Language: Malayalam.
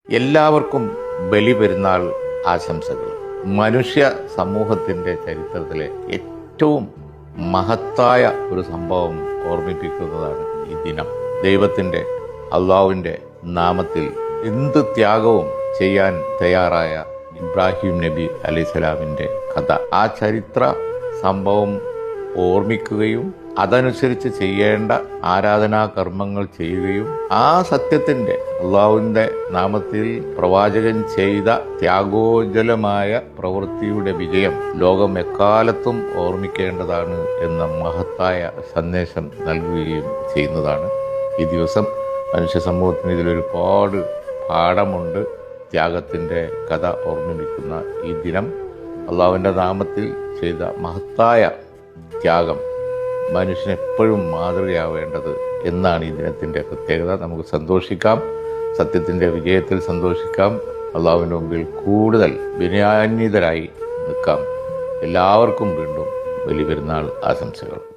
എല്ലാവർക്കും ബലിപെരുന്നാൾ ആശംസകൾ. മനുഷ്യ സമൂഹത്തിൻ്റെ ചരിത്രത്തിലെ ഏറ്റവും മഹത്തായ ഒരു സംഭവം ഓർമ്മിപ്പിക്കുന്നതാണ് ഈ ദിനം. ദൈവത്തിൻ്റെ അള്ളാഹുവിൻ്റെ നാമത്തിൽ എന്ത് ത്യാഗവും ചെയ്യാൻ തയ്യാറായ ഇബ്രാഹിം നബി അലൈഹിസ്സലാമിൻ്റെ കഥ, ആ ചരിത്ര സംഭവം ഓർമ്മിക്കുകയും അതനുസരിച്ച് ചെയ്യേണ്ട ആരാധനാ കർമ്മങ്ങൾ ചെയ്യുകയും ആ സത്യത്തിൻ്റെ അള്ളാഹുവിൻ്റെ നാമത്തിൽ പ്രവാചകൻ ചെയ്ത ത്യാഗോജ്വലമായ പ്രവൃത്തിയുടെ വിജയം ലോകം എക്കാലത്തും ഓർമ്മിക്കേണ്ടതാണ് എന്ന മഹത്തായ സന്ദേശം നൽകുകയും ചെയ്യുന്നതാണ് ഈ ദിവസം. മനുഷ്യ സമൂഹത്തിന് ഇതിലൊരുപാട് പാഠമുണ്ട്. ത്യാഗത്തിൻ്റെ കഥ ഓർമ്മിപ്പിക്കുന്ന ഈ ദിനം അള്ളാഹുവിൻ്റെ നാമത്തിൽ ചെയ്ത മഹത്തായ ത്യാഗം മനുഷ്യനെപ്പോഴും മാതൃകയാവേണ്ടത് എന്നാണ് ഈ ദിനത്തിൻ്റെ പ്രത്യേകത. നമുക്ക് സന്തോഷിക്കാം, സത്യത്തിൻ്റെ വിജയത്തിൽ സന്തോഷിക്കാം, അള്ളാഹുവിൻ്റെ മുമ്പിൽ കൂടുതൽ വിനയാന്വിതരായി നിൽക്കാം. എല്ലാവർക്കും വീണ്ടും ബലിപെരുന്നാൾ ആശംസകൾ.